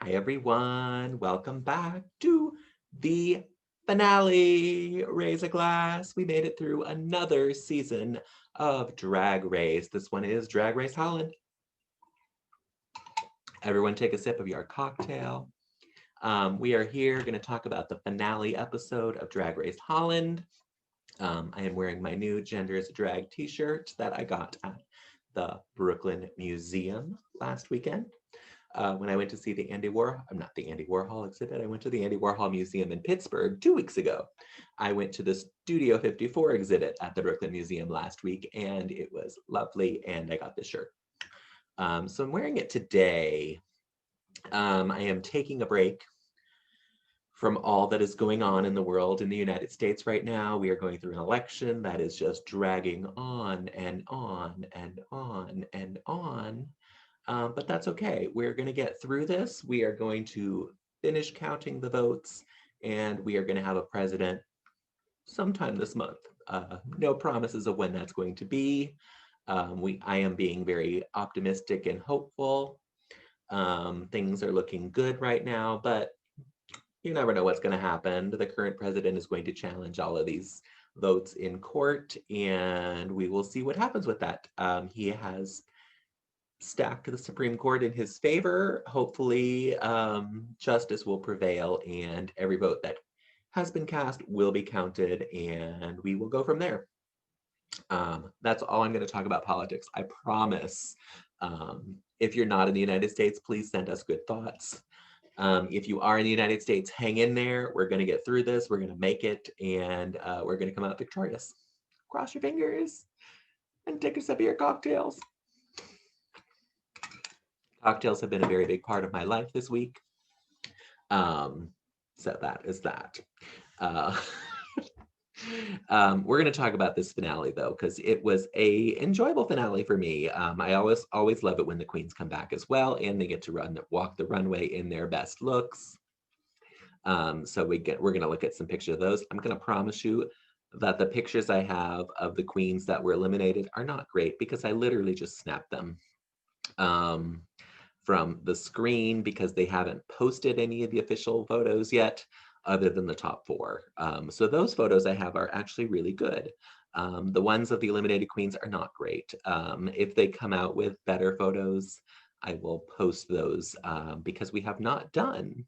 Hi, everyone. Welcome back to the finale. Raise a glass. We made it through another season of Drag Race. This one is Drag Race Holland. Everyone take a sip of your cocktail. We are here going to talk about the finale episode of Drag Race Holland. I am wearing my new Gender is a Drag t-shirt that I got at the Brooklyn Museum last weekend. When I went to see the Andy Warhol, I'm not the Andy Warhol exhibit, I went to the Andy Warhol Museum in Pittsburgh 2 weeks ago. I went to the Studio 54 exhibit at the Brooklyn Museum last week, and it was lovely, and I got this shirt. So I'm wearing it today. I am taking a break from all that is going on in the world in the United States right now. We are going through an election that is just dragging on and on and on and on. But that's okay. We're going to get through this. We are going to finish counting the votes, and we are going to have a president sometime this month. No promises of when that's going to be. I am being very optimistic and hopeful. Things are looking good right now, but you never know what's going to happen. The current president is going to challenge all of these votes in court, and we will see what happens with that. He has stacked the Supreme Court in his favor. Hopefully, justice will prevail, and every vote that has been cast will be counted, and we will go from there. That's all I'm going to talk about politics. I promise. If you're not in the United States, please send us good thoughts. If you are in the United States, hang in there. We're going to get through this. We're going to make it, and we're going to come out victorious. Cross your fingers and take a sip of your cocktails. Cocktails have been a very big part of my life this week. So that is that. Uh, we're going to talk about this finale though, because it was a enjoyable finale for me. I always love it when the queens come back as well, and they get to walk the runway in their best looks. So we're going to look at some pictures of those. I'm going to promise you that the pictures I have of the queens that were eliminated are not great because I literally just snapped them from the screen because they haven't posted any of the official photos yet other than the top four. So those photos I have are actually really good. The ones of the eliminated queens are not great. If they come out with better photos, I will post those because we have not done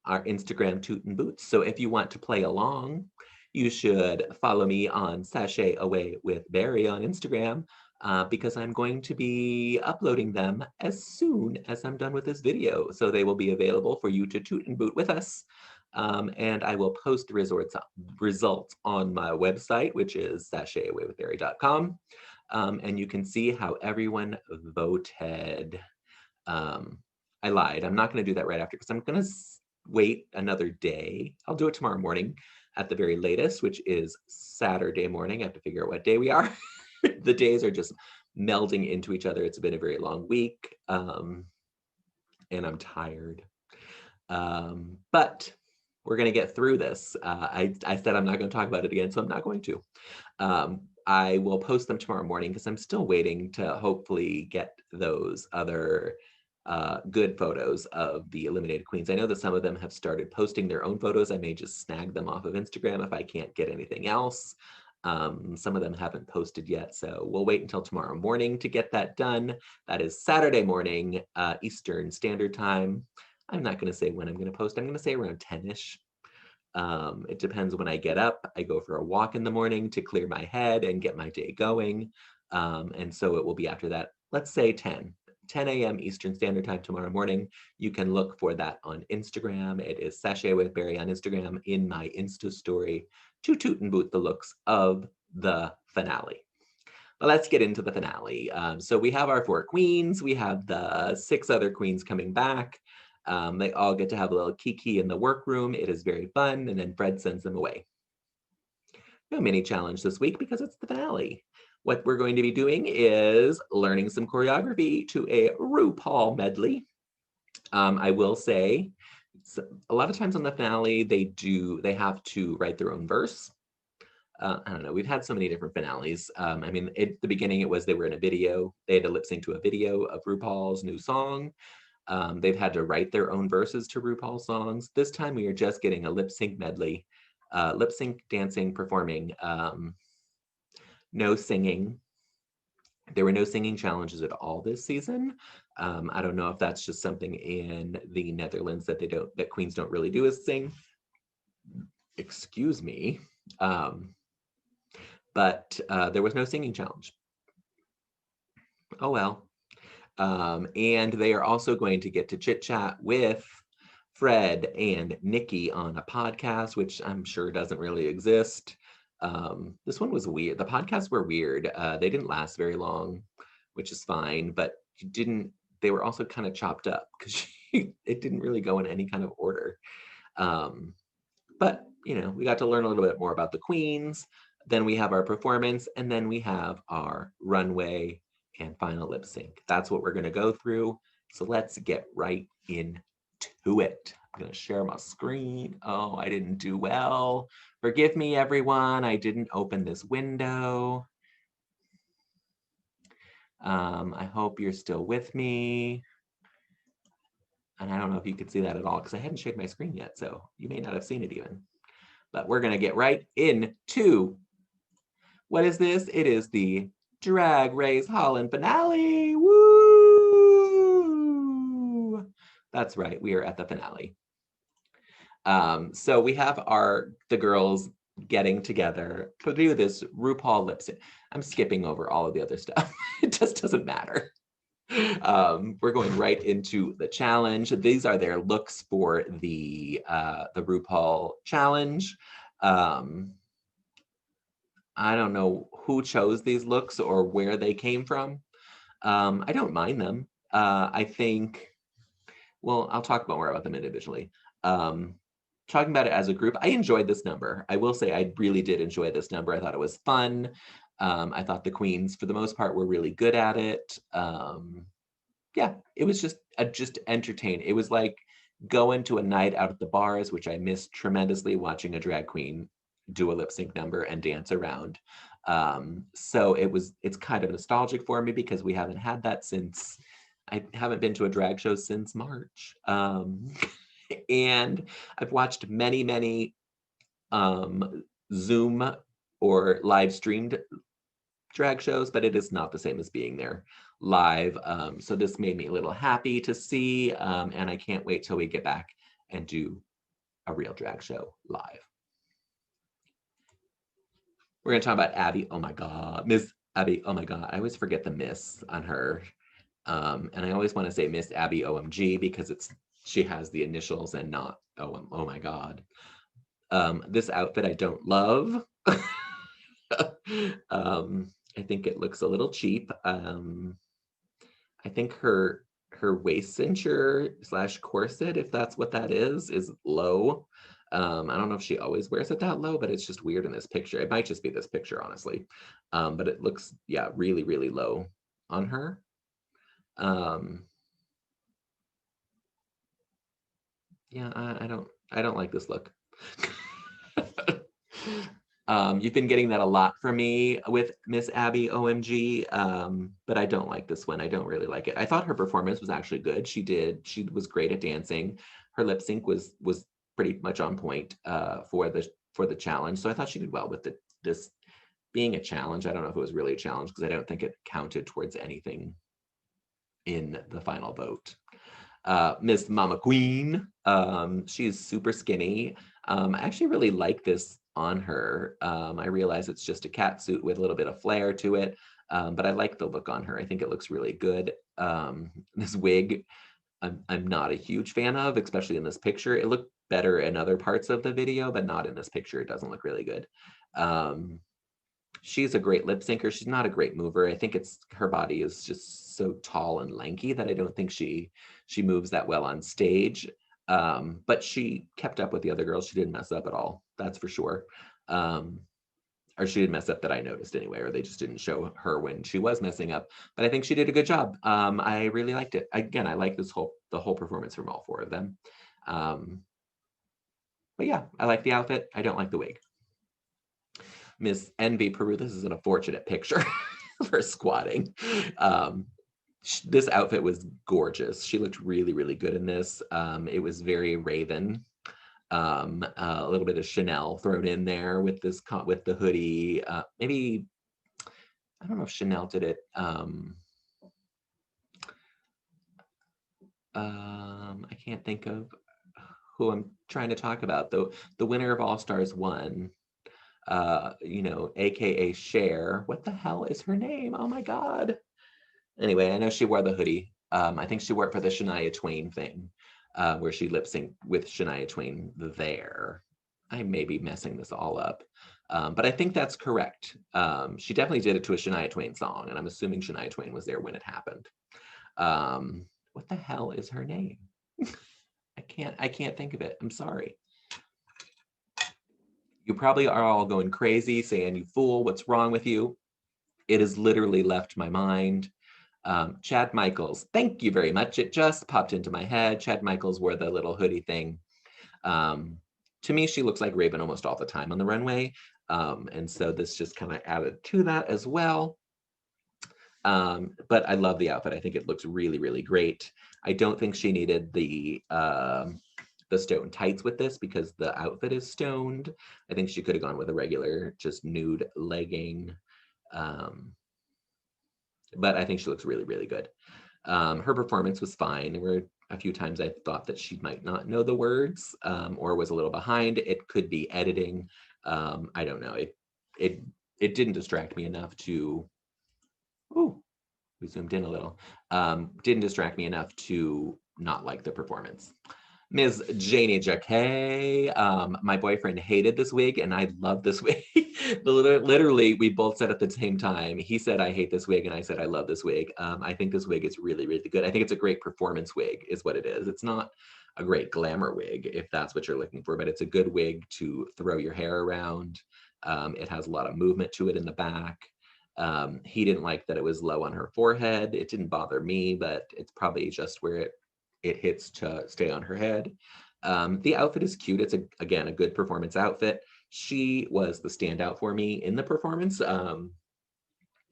our Instagram toot and boots. So if you want to play along, you should follow me on Sashay Away with Barry on Instagram because I'm going to be uploading them as soon as I'm done with this video. So they will be available for you to toot and boot with us. And I will post the results on my website, which is sashayawaywithbarry.com. And you can see how everyone voted. I lied. I'm not going to do that right after because I'm going to wait another day. I'll do it tomorrow morning at the very latest, which is Saturday morning. I have to figure out what day we are. The days are just melding into each other. It's been a very long week, and I'm tired. But we're going to get through this. I said I'm not going to talk about it again, so I'm not going to. I will post them tomorrow morning because I'm still waiting to hopefully get those other good photos of the eliminated queens. I know that some of them have started posting their own photos. I may just snag them off of Instagram if I can't get anything else. Some of them haven't posted yet, so we'll wait until tomorrow morning to get that done. That is Saturday morning, Eastern Standard Time. I'm not going to say when I'm going to post. I'm going to say around 10-ish. It depends when I get up. I go for a walk in the morning to clear my head and get my day going. And so it will be after that. Let's say 10 a.m. Eastern Standard Time tomorrow morning. You can look for that on Instagram. It is Sashay with Barry on Instagram in my Insta story to toot and boot the looks of the finale. But let's get into the finale. So we have our 4 queens. We have the 6 other queens coming back. They all get to have a little kiki in the workroom. It is very fun. And then Fred sends them away. No mini challenge this week because it's the finale. What we're going to be doing is learning some choreography to a Rupaul medley. I will say, a lot of times on the finale, they have to write their own verse. I don't know, we've had so many different finales. I mean, at the beginning, it was they were in a video. They had to lip sync to a video of RuPaul's new song. They've had to write their own verses to RuPaul songs. This time we are just getting a lip sync medley, lip sync, dancing, performing, no singing. There were no singing challenges at all this season. I don't know if that's just something in the Netherlands that queens don't really do is sing. Excuse me. But there was no singing challenge. Oh well. And they are also going to get to chit chat with Fred and Nikkie on a podcast, which I'm sure doesn't really exist. This one was weird. The podcasts were weird. They didn't last very long, which is fine, but they were also kind of chopped up because it didn't really go in any kind of order. But, we got to learn a little bit more about the queens. Then we have our performance, and then we have our runway and final lip sync. That's what we're going to go through. So let's get right into it. I'm going to share my screen. Oh, I didn't do well. Forgive me, everyone. I didn't open this window. I hope you're still with me. And I don't know if you could see that at all because I hadn't shared my screen yet, so you may not have seen it even. But we're going to get right into, what is this? It is the Drag Race Holland finale. Woo! That's right, we are at the finale. So we have the girls getting together to do this RuPaul lip sync. I'm skipping over all of the other stuff. It just doesn't matter. We're going right into the challenge. These are their looks for the RuPaul challenge. I don't know who chose these looks or where they came from. I don't mind them. I think, well, I'll talk more about them individually. Talking about it as a group, I enjoyed this number. I will say I really did enjoy this number. I thought it was fun. I thought the queens, for the most part, were really good at it. Yeah, it was just entertaining. It was like going to a night out at the bars, which I missed tremendously, watching a drag queen do a lip sync number and dance around. So it's kind of nostalgic for me because we haven't had that since, I haven't been to a drag show since March. And I've watched many Zoom or live streamed drag shows, but it is not the same as being there live. So this made me a little happy to see, and I can't wait till we get back and do a real drag show live. We're gonna talk about Abby. Oh my God, Miss Abby. Oh my God, I always forget the Miss on her. And I always want to say Miss Abby OMG because she has the initials and not oh my God. This outfit I don't love. I think it looks a little cheap. I think her waist cincher / corset, if that's what that is low. I don't know if she always wears it that low, but it's just weird in this picture. It might just be this picture, honestly. But it looks, yeah, really, really low on her. Yeah, I don't like this look. You've been getting that a lot from me with Miss Abby OMG, but I don't like this one. I don't really like it. I thought her performance was actually good. She was great at dancing. Her lip sync was pretty much on point for the challenge. So I thought she did well with this being a challenge. I don't know if it was really a challenge because I don't think it counted towards anything in the final vote. Miss Mama Queen, she's super skinny. I actually really like this on her. I realize it's just a cat suit with a little bit of flair to it, but I like the look on her. I think it looks really good. This wig, I'm not a huge fan of, especially in this picture. It looked better in other parts of the video, but not in this picture. It doesn't look really good. She's a great lip syncer. She's not a great mover. I think her body is just so tall and lanky that I don't think she moves that well on stage. But she kept up with the other girls. She didn't mess up at all. That's for sure. Or she didn't mess up that I noticed anyway, or they just didn't show her when she was messing up. But I think she did a good job. I really liked it. Again, I like the whole performance from all four of them. But yeah, I like the outfit. I don't like the wig. Miss Envy Peru, this is an unfortunate picture for squatting. This outfit was gorgeous. She looked really, really good in this. It was very Raven. A little bit of Chanel thrown in there with this with the hoodie. Maybe I don't know if Chanel did it. I can't think of who I'm trying to talk about. The winner of All Stars 1, you know, AKA Cher. What the hell is her name? Oh my God. Anyway, I know she wore the hoodie. I think she wore it for the Shania Twain thing, where she lip synced with Shania Twain there. I may be messing this all up, but I think that's correct. She definitely did it to a Shania Twain song, and I'm assuming Shania Twain was there when it happened. What the hell is her name? I can't think of it. I'm sorry. You probably are all going crazy saying, you fool, what's wrong with you? It has literally left my mind. Chad Michaels, thank you very much. It just popped into my head. Chad Michaels wore the little hoodie thing. To me, she looks like Raven almost all the time on the runway. And so this just kind of added to that as well. But I love the outfit. I think it looks really, really great. I don't think she needed the stone tights with this because the outfit is stoned. I think she could have gone with a regular, just nude legging. But I think she looks really, really good. Her performance was fine. There were a few times I thought that she might not know the words or was a little behind. It could be editing. I don't know. It didn't distract me enough to. Ooh, we zoomed in a little. Didn't distract me enough to not like the performance. Ms. Janie Jacquet, my boyfriend hated this wig and I love this wig. Literally, we both said at the same time. He said, I hate this wig, and I said, I love this wig. I think this wig is really, really good. I think it's a great performance wig is what it is. It's not a great glamour wig if that's what you're looking for, but it's a good wig to throw your hair around. It has a lot of movement to it in the back. He didn't like that it was low on her forehead. It didn't bother me, but it's probably just where it hits to stay on her head. The outfit is cute. It's again a good performance outfit. She was the standout for me in the performance.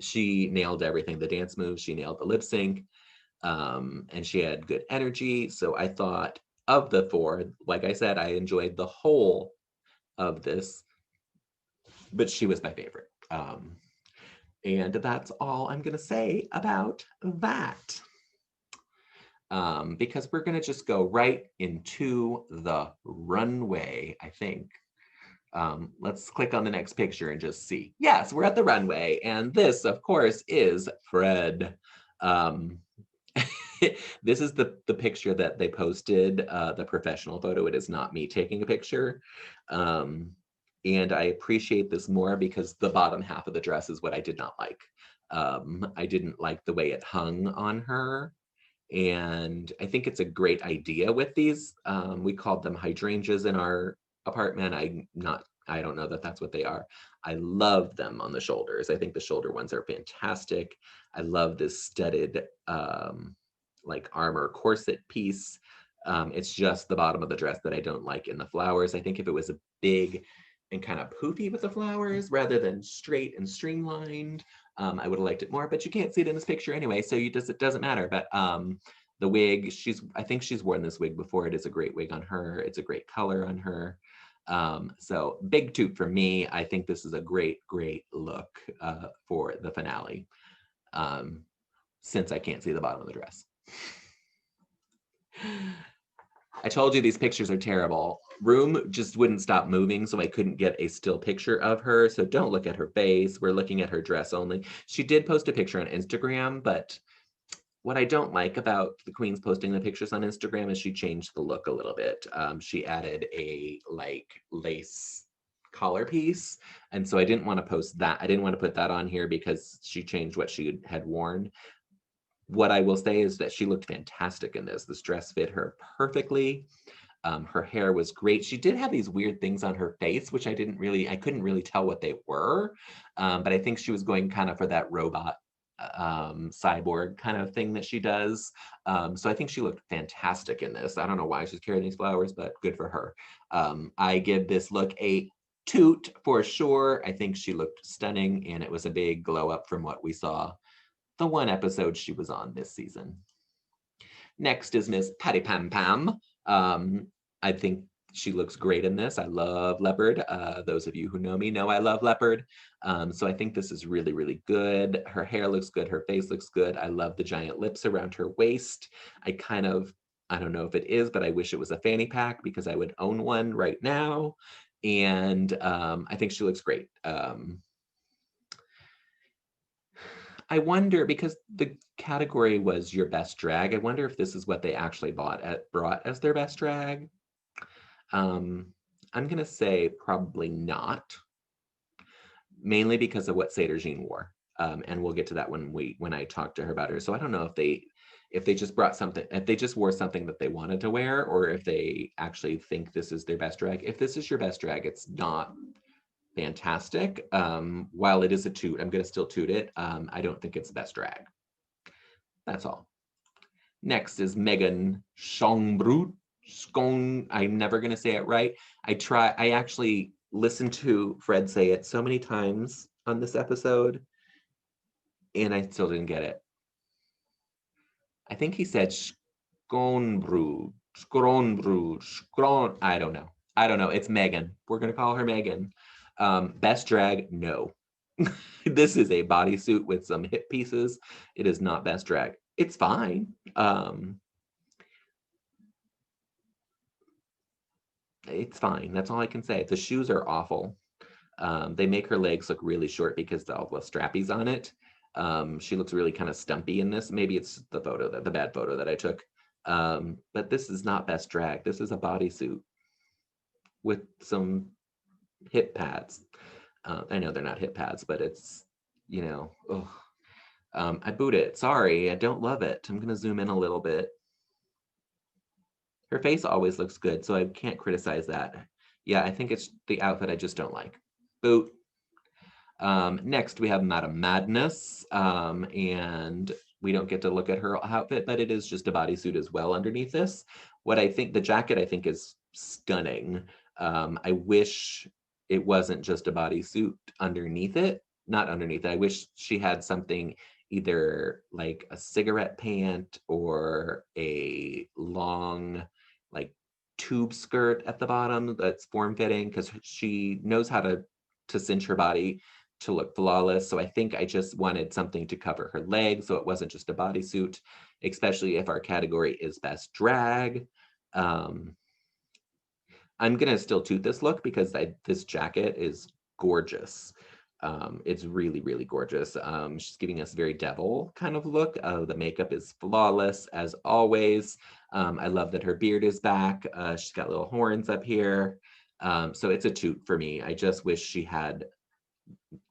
She nailed everything, the dance moves, she nailed the lip sync, and she had good energy. So I thought of the four, like I said, I enjoyed the whole of this, but she was my favorite. And that's all I'm gonna say about that. Because we're gonna just go right into the runway, I think. Let's click on the next picture and just see. Yes, we're at the runway, and this, of course, is Fred. This is the picture that they posted, the professional photo. It is not me taking a picture. And I appreciate this more because the bottom half of the dress is what I did not like. I didn't like the way it hung on her. And I think it's a great idea with these. We called them hydrangeas in our apartment. I don't know that that's what they are. I love them on the shoulders. I think the shoulder ones are fantastic. I love this studded like armor corset piece. It's just the bottom of the dress that I don't like in the flowers. I think if it was a big and kind of poofy with the flowers rather than straight and streamlined, I would have liked it more, but you can't see it in this picture anyway, so it doesn't matter. But the wig, I think she's worn this wig before. It is a great wig on her. It's a great color on her. So big toot for me. I think this is a great, great look for the finale, since I can't see the bottom of the dress. I told you these pictures are terrible. Room just wouldn't stop moving, so I couldn't get a still picture of her. So don't look at her face. We're looking at her dress only. She did post a picture on Instagram, but what I don't like about the queens posting the pictures on Instagram is she changed the look a little bit. She added a like lace collar piece. And so I didn't want to post that. I didn't want to put that on here because she changed what she had worn. What I will say is that she looked fantastic in this. This dress fit her perfectly. Her hair was great. She did have these weird things on her face, which I couldn't really tell what they were. But I think she was going kind of for that robot cyborg kind of thing that she does. So I think she looked fantastic in this. I don't know why she's carrying these flowers, but good for her. I give this look a toot for sure. I think she looked stunning, and it was a big glow up from what we saw the one episode she was on this season. Next is Miss Patty Pam Pam. I think she looks great in this. I love Leopard. Those of you who know me know I love Leopard. So I think this is really, really good. Her hair looks good. Her face looks good. I love the giant lips around her waist. I don't know if it is, but I wish it was a fanny pack because I would own one right now. And I think she looks great. I wonder, because the category was your best drag, I wonder if this is what they actually brought as their best drag. I'm gonna say probably not, mainly because of what Seder Jean wore. And we'll get to that when I talk to her about her. So I don't know if they just brought something, if they just wore something that they wanted to wear, or if they actually think this is their best drag. If this is your best drag, it's not fantastic. While it is a toot, I'm gonna still toot it. I don't think it's the best drag. That's all. Next is Megan Schongbrut. I'm never gonna say it right. I actually listened to Fred say it so many times on this episode, and I still didn't get it. I think he said Schonbrut, I don't know. It's Megan. We're gonna call her Megan. Best drag, no. This is a bodysuit with some hip pieces. It is not best drag. It's fine. It's fine. That's all I can say. The shoes are awful. They make her legs look really short because of all the strappies on it. She looks really kind of stumpy in this. Maybe it's the bad photo that I took. But this is not best drag. This is a bodysuit with some hip pads. I know they're not hip pads, but it's, I boot it. Sorry, I don't love it. I'm going to zoom in a little bit. Her face always looks good, so I can't criticize that. Yeah, I think it's the outfit I just don't like. Boot. Next, we have Madame Madness, and we don't get to look at her outfit, but it is just a bodysuit as well underneath this. The jacket I think is stunning. I wish it wasn't just a bodysuit underneath it. Not underneath it. I wish she had something either like a cigarette pant or a long like tube skirt at the bottom that's form-fitting, because she knows how to cinch her body to look flawless. So I think I just wanted something to cover her legs so it wasn't just a bodysuit, especially if our category is best drag. I'm gonna still toot this look because this jacket is gorgeous. It's really, really gorgeous. She's giving us a very devil kind of look. The makeup is flawless as always. I love that her beard is back. She's got little horns up here. So it's a toot for me. I just wish she had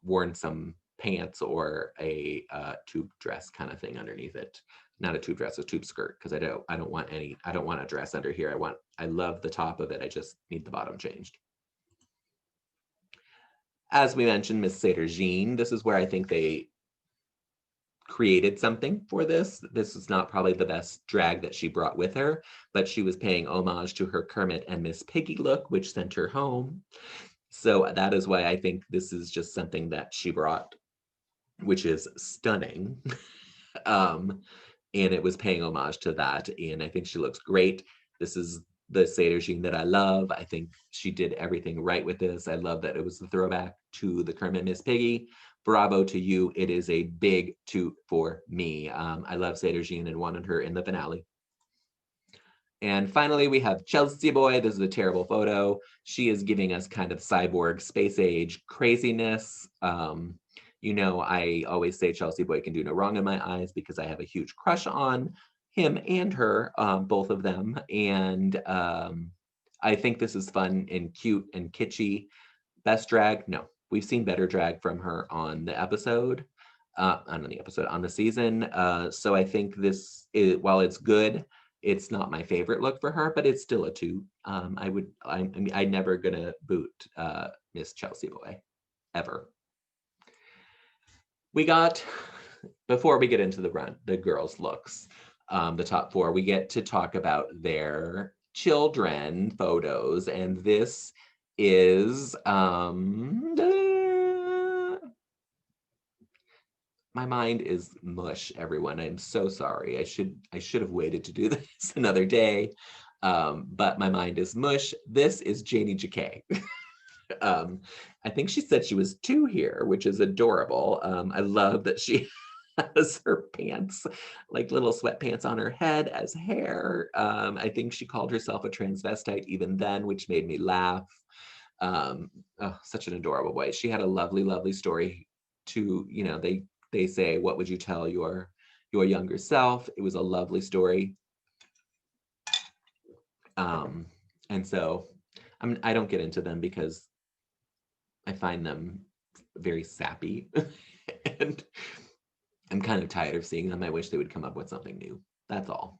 worn some pants or a tube dress kind of thing underneath it. Not a tube dress, a tube skirt, because I don't want a dress under here. I love the top of it. I just need the bottom changed. As we mentioned, Miss Seder Jean, this is where I think they created something for this. This is not probably the best drag that she brought with her, but she was paying homage to her Kermit and Miss Piggy look, which sent her home. So that is why I think this is just something that she brought, which is stunning. And it was paying homage to that. And I think she looks great. This is the Seder Jean that I love. I think she did everything right with this. I love that it was the throwback to the Kermit Miss Piggy. Bravo to you. It is a big toot for me. I love Seder Jean and wanted her in the finale. And finally, we have Chelsea Boy. This is a terrible photo. She is giving us kind of cyborg space age craziness. I always say Chelsea Boy can do no wrong in my eyes because I have a huge crush on him and her, both of them. And I think this is fun and cute and kitschy. Best drag? No. We've seen better drag from her on the episode, on the season. So I think while it's good, it's not my favorite look for her, but it's still a toot. I'm never gonna boot Miss Chelsea Boy, ever. Before we get into the girls' looks, the top four, we get to talk about their children photos, and this is my my mind is mush, everyone. I'm so sorry. I should have waited to do this another day. But my mind is mush. This is Janie Jacquet. I think she said she was 2 here, which is adorable. I love that she has her pants, like little sweatpants on her head as hair. I think she called herself a transvestite even then, which made me laugh. Oh, such an adorable way. She had a lovely, lovely story to, they say, what would you tell your younger self? It was a lovely story. And so I don't get into them because I find them very sappy and I'm kind of tired of seeing them. I wish they would come up with something new. That's all.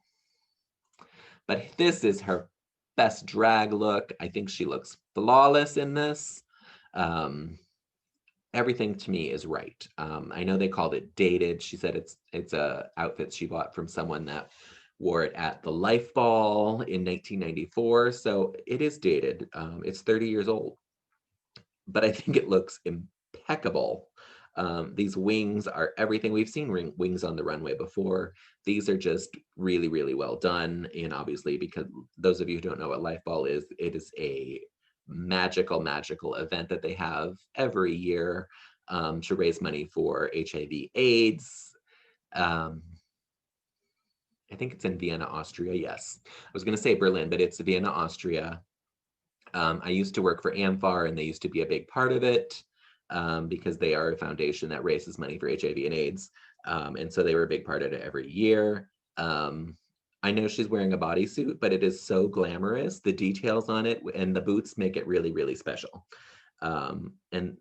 But this is her best drag look. I think she looks flawless in this. Everything to me is right. I know they called it dated. She said it's a outfit she bought from someone that wore it at the Life Ball in 1994. So it is dated. It's 30 years old. But I think it looks impeccable. These wings are everything. We've seen wings on the runway before. These are just really, really well done. And obviously, because those of you who don't know what Life Ball is, it is a magical, magical event that they have every year to raise money for HIV/AIDS. I think it's in Vienna, Austria. Yes, I was going to say Berlin, but it's Vienna, Austria. I used to work for AMFAR, and they used to be a big part of it because they are a foundation that raises money for HIV and AIDS. And so they were a big part of it every year. I know she's wearing a bodysuit, but it is so glamorous. The details on it and the boots make it really, really special. And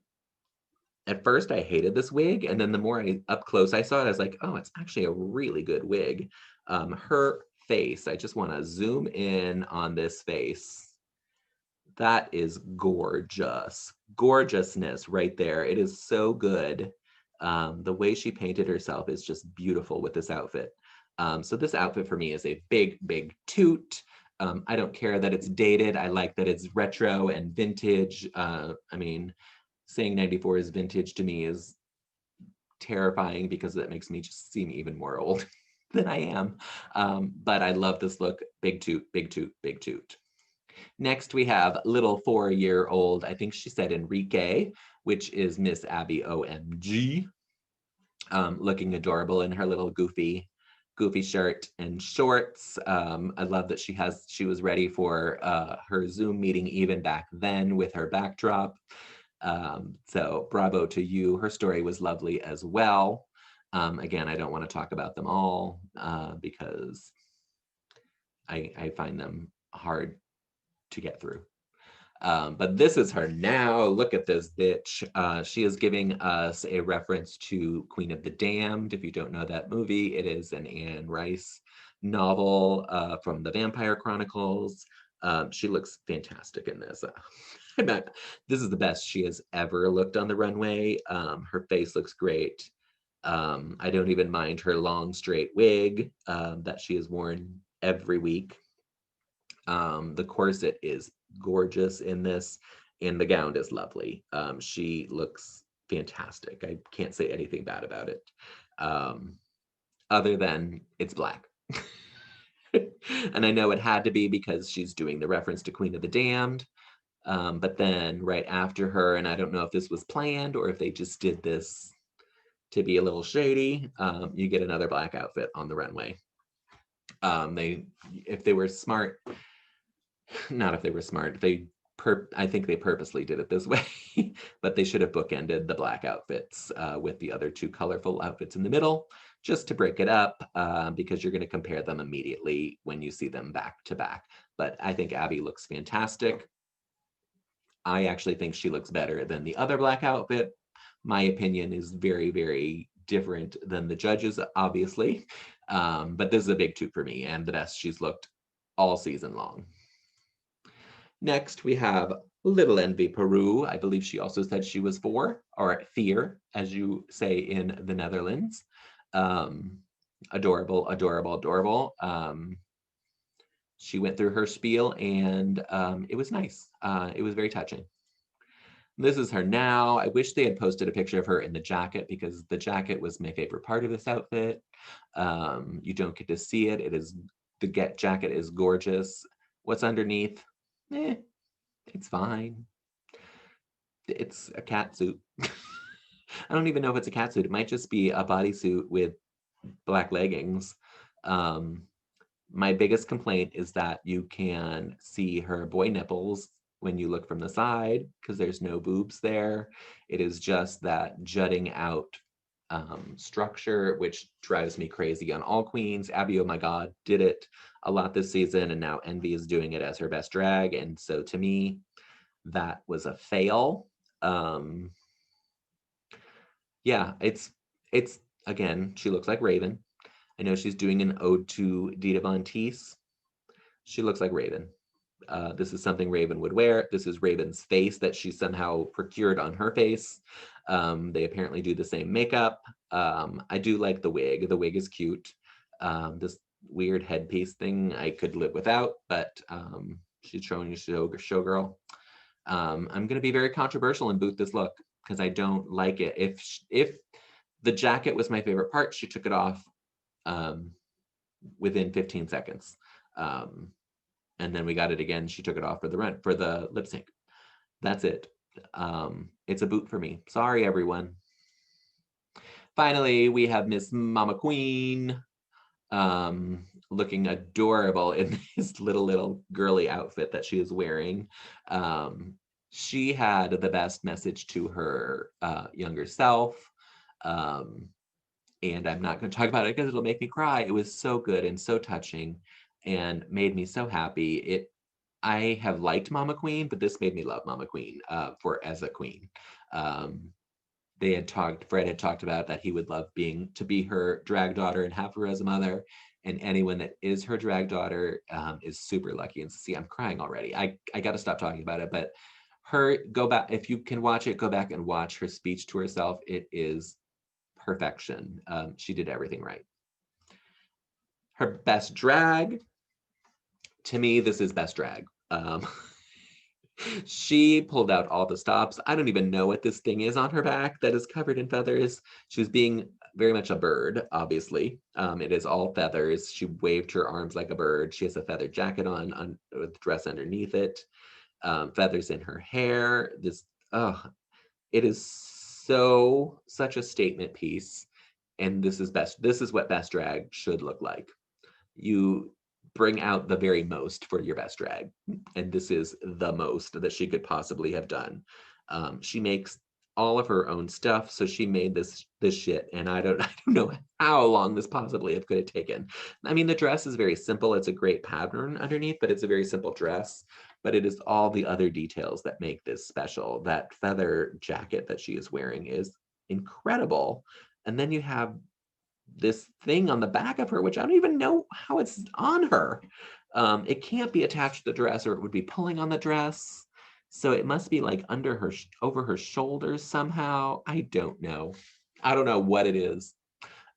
at first I hated this wig, and then the more up close I saw it, I was like, oh, it's actually a really good wig. Her face, I just want to zoom in on this face. That is gorgeous. Gorgeousness right there. It is so good. The way she painted herself is just beautiful with this outfit. So this outfit for me is a big, big toot. I don't care that it's dated. I like that it's retro and vintage. I mean, saying 94 is vintage to me is terrifying because that makes me just seem even more old than I am. But I love this look. Big toot, big toot, big toot. Next, we have little 4-year-old, I think she said Enrique, which is Miss Abby OMG, looking adorable in her little goofy shirt and shorts. I love that she was ready for her Zoom meeting even back then with her backdrop. So bravo to you. Her story was lovely as well. Again, I don't want to talk about them all because I find them hard to get through. But this is her now. Look at this bitch. She is giving us a reference to Queen of the Damned. If you don't know that movie, it is an Anne Rice novel from the Vampire Chronicles. She looks fantastic in this. This is the best she has ever looked on the runway. Her face looks great. I don't even mind her long straight wig that she has worn every week. The corset is gorgeous in this, and the gown is lovely. She looks fantastic. I can't say anything bad about it, other than it's black. And I know it had to be because she's doing the reference to Queen of the Damned. But then right after her, and I don't know if this was planned or if they just did this to be a little shady, you get another black outfit on the runway. If they were smart, not if they were smart, I think they purposely did it this way, but they should have bookended the black outfits with the other 2 colorful outfits in the middle, just to break it up, because you're going to compare them immediately when you see them back to back. But I think Abby looks fantastic. I actually think she looks better than the other black outfit. My opinion is very, very different than the judges, obviously. But this is a big toot for me and the best she's looked all season long. Next, we have Little Envy Peru. I believe she also said she was 4, or fear, as you say in the Netherlands. Adorable, adorable, adorable. She went through her spiel and it was nice. It was very touching. This is her now. I wish they had posted a picture of her in the jacket because the jacket was my favorite part of this outfit. You don't get to see it. The jacket is gorgeous. What's underneath? It's fine. It's a cat suit. I don't even know if it's a cat suit. It might just be a bodysuit with black leggings. My biggest complaint is that you can see her boy nipples when you look from the side because there's no boobs there. It is just that jutting out structure, which drives me crazy on all queens. Abby, oh my God, did it a lot this season, and now Envy is doing it as her best drag. And so to me, that was a fail. Yeah, it's again, she looks like Raven. I know she's doing an ode to Dita Von Teese. She looks like Raven. This is something Raven would wear. This is Raven's face that she somehow procured on her face. They apparently do the same makeup. I do like the wig. The wig is cute. This weird headpiece thing I could live without, but she's showing you showgirl. I'm going to be very controversial and boot this look because I don't like it. If the jacket was my favorite part, she took it off within 15 seconds. And then we got it again. She took it off for the lip sync. That's it. It's a boot for me. Sorry, everyone. Finally, we have Miss Mama Queen looking adorable in this little girly outfit that she is wearing. She had the best message to her younger self. And I'm not going to talk about it because it'll make me cry. It was so good and so touching and made me so happy. I have liked Mama Queen, but this made me love Mama Queen as a queen. Fred had talked about that he would love to be her drag daughter and have her as a mother. And anyone that is her drag daughter is super lucky. And see, I'm crying already. I got to stop talking about it, but go back, if you can watch it, go back and watch her speech to herself. It is perfection. She did everything right. Her best drag, to me, this is best drag. She pulled out all the stops. I don't even know what this thing is on her back that is covered in feathers. She was being very much a bird, obviously. It is all feathers. She waved her arms like a bird. She has a feather jacket on with a dress underneath it. Feathers in her hair. It is such a statement piece. And this is what best drag should look like. You bring out the very most for your best drag, and this is the most that she could possibly have done. She makes all of her own stuff, so she made this shit, and I don't know how long this possibly could have taken. I mean, the dress is very simple. It's a great pattern underneath, but it's a very simple dress. But it is all the other details that make this special. That feather jacket that she is wearing is incredible, and then you have this thing on the back of her, which I don't even know how it's on her. It can't be attached to the dress or it would be pulling on the dress. So it must be like over her shoulders somehow. I don't know. I don't know what it is,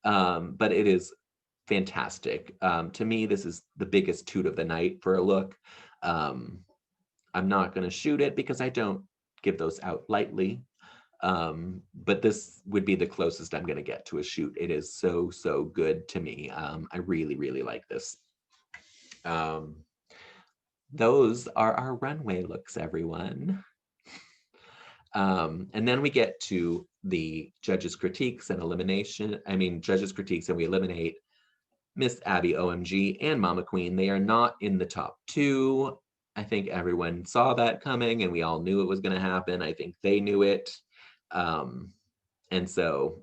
but it is fantastic. To me, this is the biggest toot of the night for a look. I'm not going to shoot it because I don't give those out lightly. But this would be the closest I'm going to get to a shoot. It is so good to me. I really like this. Those are our runway looks, everyone. And then we get to the judges' critiques and elimination. Judges' critiques, and we eliminate Miss Abby OMG and Mama Queen. They are not in the top 2. I think everyone saw that coming and we all knew it was going to happen. I think they knew it. And so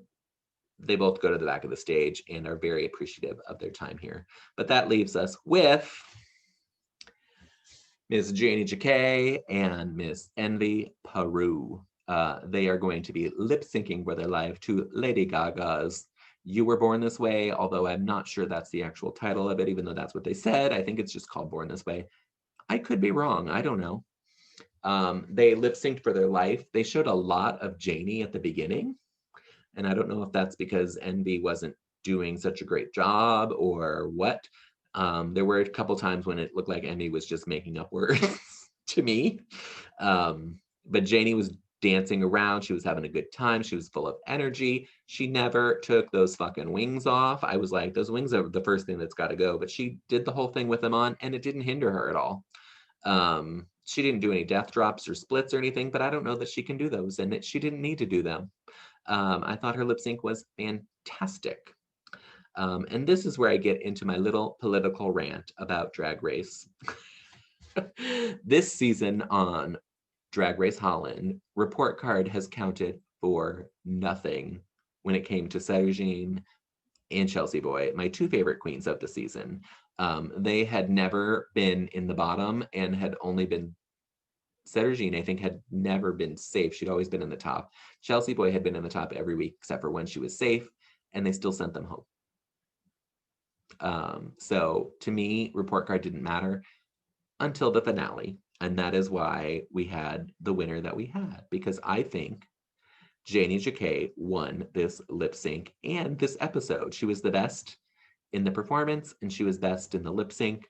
they both go to the back of the stage and are very appreciative of their time here. But that leaves us with Miss Janie Jacquet and Miss Envy Peru. They are going to be lip syncing for their life to Lady Gaga's You Were Born This Way, although I'm not sure that's the actual title of it, even though that's what they said. I think it's just called Born This Way. I could be wrong. I don't know. They lip synced for their life. They showed a lot of Janie at the beginning. And I don't know if that's because Envy wasn't doing such a great job or what. There were a couple times when it looked like Envy was just making up words to me. But Janie was dancing around. She was having a good time. She was full of energy. She never took those fucking wings off. I was like, those wings are the first thing that's got to go. But she did the whole thing with them on, and it didn't hinder her at all. She didn't do any death drops or splits or anything, but I don't know that she can do those, and she didn't need to do them. I thought her lip sync was fantastic. And this is where I get into my little political rant about Drag Race. This season on Drag Race Holland, Report Card has counted for nothing when it came to Sergine and Chelsea Boy, my two favorite queens of the season. They had never been in the bottom and had only been, Sergine, I think, had never been safe. She'd always been in the top. Chelsea Boy had been in the top every week except for when she was safe, and they still sent them home. So to me, Report Card didn't matter until the finale. And that is why we had the winner that we had, because I think Janie Jacquet won this lip sync and this episode. She was the best in the performance and she was best in the lip sync.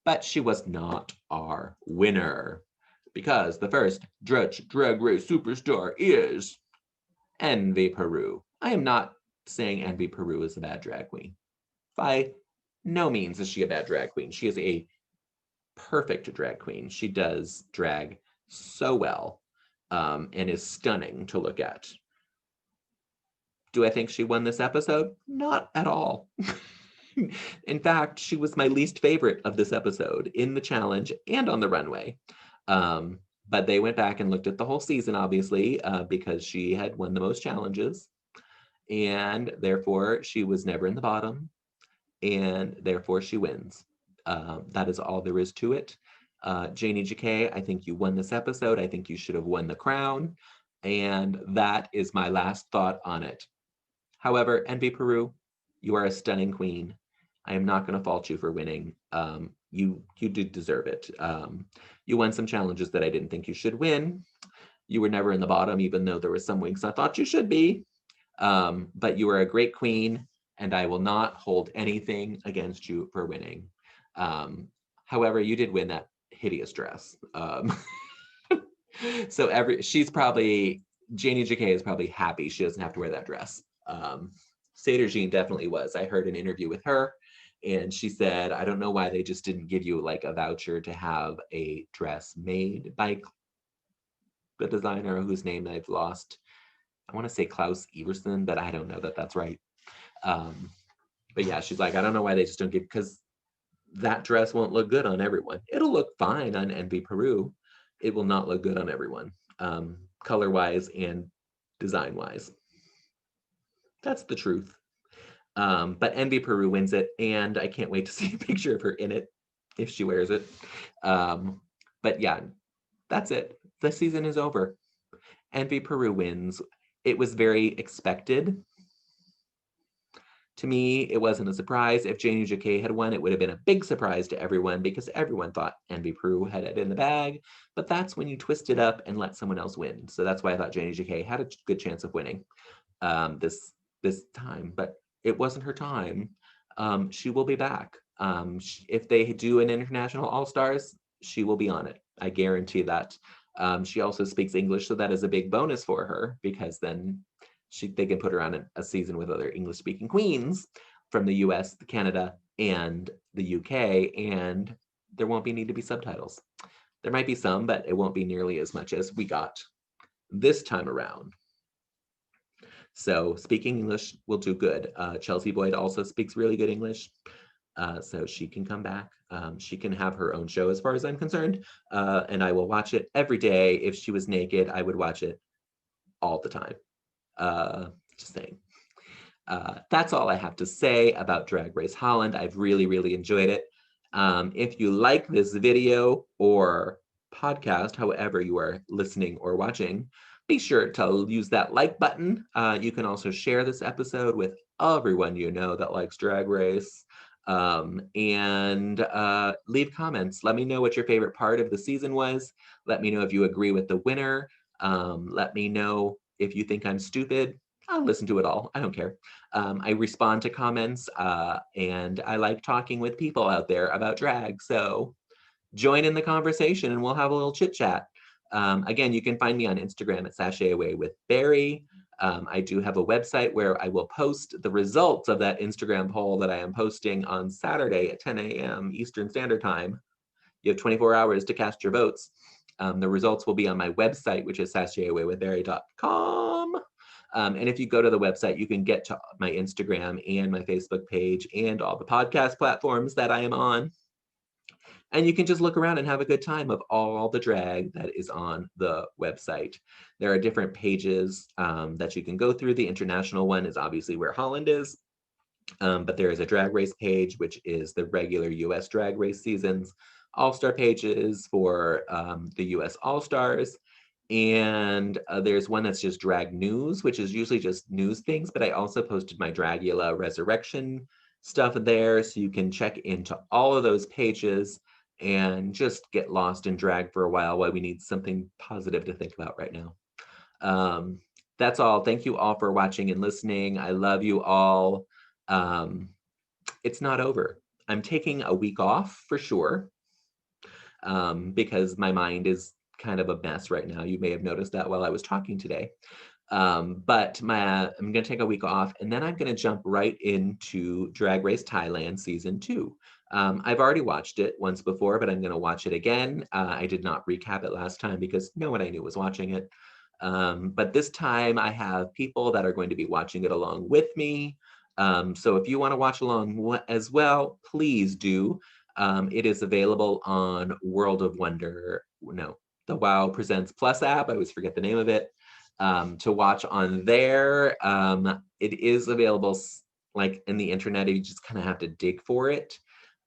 But she was not our winner because the first Drag Race superstar is Envy Peru. I am not saying Envy Peru is a bad drag queen. By no means is she a bad drag queen. She is a perfect drag queen. She does drag so well and is stunning to look at. Do I think she won this episode? Not at all. In fact, she was my least favorite of this episode in the challenge and on the runway. But they went back and looked at the whole season, obviously, because she had won the most challenges. And therefore, she was never in the bottom. And therefore, she wins. That is all there is to it. Janie Jacquet, I think you won this episode. I think you should have won the crown. And that is my last thought on it. However, Envy Peru, you are a stunning queen. I am not going to fault you for winning. You did deserve it. You won some challenges that I didn't think you should win. You were never in the bottom, even though there were some weeks I thought you should be. But you are a great queen, and I will not hold anything against you for winning. However, you did win that hideous dress. So she's probably, Janie Jacquet is probably happy she doesn't have to wear that dress. Satyr Jean definitely was. I heard an interview with her and she said, I don't know why they just didn't give you like a voucher to have a dress made by the designer whose name I've lost. I want to say Klaus Everson, but I don't know that that's right. But yeah, she's like, I don't know why they just don't give, because that dress won't look good on everyone. It'll look fine on Envy Peru. It will not look good on everyone, color-wise and design-wise. That's the truth. But Envy Peru wins it, and I can't wait to see a picture of her in it if she wears it. But yeah, that's it. The season is over. Envy Peru wins. It was very expected. To me, it wasn't a surprise. If Janie Jacquet had won, it would have been a big surprise to everyone because everyone thought Envy Peru had it in the bag. But that's when you twist it up and let someone else win. So that's why I thought Janie Jacquet had a good chance of winning this time. But it wasn't her time. She will be back. If they do an International All-Stars, she will be on it. I guarantee that. She also speaks English, so that is a big bonus for her because then they can put her on a season with other English-speaking queens from the US, Canada, and the UK, and there won't need to be subtitles. There might be some, but it won't be nearly as much as we got this time around. So speaking English will do good. Chelsea Boyd also speaks really good English, so she can come back. She can have her own show as far as I'm concerned, and I will watch it every day. If she was naked, I would watch it all the time. Just saying. That's all I have to say about Drag Race Holland. I've really, really enjoyed it. If you like this video or podcast, however you are listening or watching, be sure to use that like button. You can also share this episode with everyone you know that likes Drag Race. And leave comments. Let me know what your favorite part of the season was. Let me know if you agree with the winner. Let me know if you think I'm stupid. I'll listen to it all. I don't care. I respond to comments and I like talking with people out there about drag. So join in the conversation and we'll have a little chit chat. Again, you can find me on Instagram at Sashay Away with Barry. I do have a website where I will post the results of that Instagram poll that I am posting on Saturday at 10 a.m. Eastern Standard Time. You have 24 hours to cast your votes. The results will be on my website, which is sashayawaywithbarry.com. And if you go to the website, you can get to my Instagram and my Facebook page and all the podcast platforms that I am on. And you can just look around and have a good time of all the drag that is on the website. There are different pages that you can go through. The international one is obviously where Holland is. But there is a drag race page, which is the regular US drag race seasons, all-star pages for the US All-Stars. And there's one that's just drag news, which is usually just news things, but I also posted my Dragula Resurrection stuff there. So you can check into all of those pages and just get lost in drag for a while we need something positive to think about right now. That's all. Thank you all for watching and listening. I love you all. It's not over. I'm taking a week off for sure because my mind is kind of a mess right now. You may have noticed that while I was talking today. But I'm going to take a week off and then I'm going to jump right into Drag Race Thailand season 2. I've already watched it once before, but I'm going to watch it again. I did not recap it last time because no one I knew was watching it. But this time I have people that are going to be watching it along with me. So if you want to watch along as well, please do. It is available on World of Wonder, no, the WoW Presents Plus app. I always forget the name of it. To watch on there. It is available like in the internet. You just kind of have to dig for it.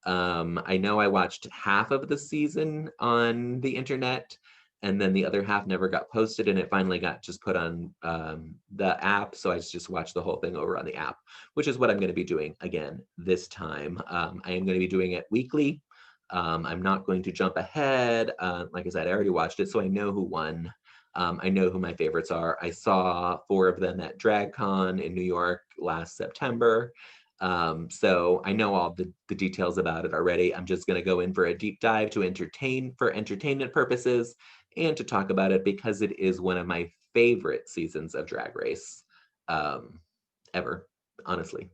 I know I watched half of the season on the internet and then the other half never got posted and it finally got just put on the app. So I just watched the whole thing over on the app, which is what I'm going to be doing again this time. I am going to be doing it weekly. I'm not going to jump ahead. Like I said, I already watched it, so I know who won. I know who my favorites are. I saw 4 of them at DragCon in New York last September. So I know all the details about it already. I'm just going to go in for a deep dive to entertain for entertainment purposes and to talk about it because it is one of my favorite seasons of Drag Race ever, honestly.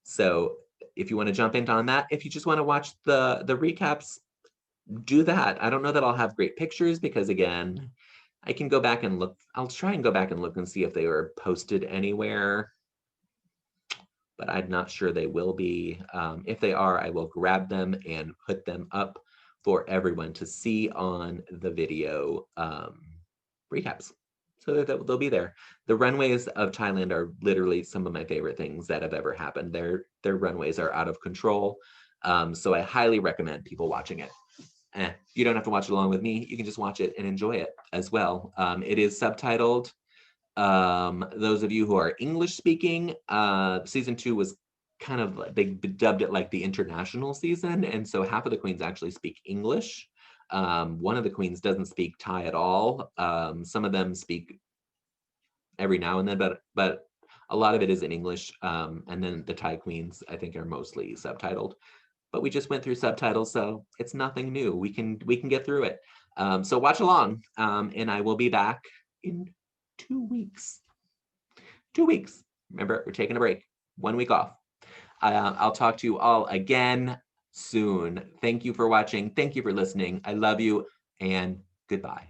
So if you want to jump into on that, if you just want to watch the recaps, do that. I don't know that I'll have great pictures because again, I can go back and look. I'll try and go back and look and see if they were posted anywhere, but I'm not sure they will be. If they are, I will grab them and put them up for everyone to see on the video recaps. So that they'll be there. The runways of Thailand are literally some of my favorite things that have ever happened. Their runways are out of control. So I highly recommend people watching it. You don't have to watch it along with me. You can just watch it and enjoy it as well. It is subtitled. Those of you who are English speaking, season 2 was kind of, they dubbed it like the international season. And so half of the queens actually speak English. One of the queens doesn't speak Thai at all. Some of them speak every now and then, but a lot of it is in English. And then the Thai queens, I think, are mostly subtitled. But we just went through subtitles, so it's nothing new. We can get through it. So watch along, and I will be back in 2 weeks. 2 weeks. Remember, we're taking a break. 1 week off. I'll talk to you all again soon. Thank you for watching. Thank you for listening. I love you, and goodbye.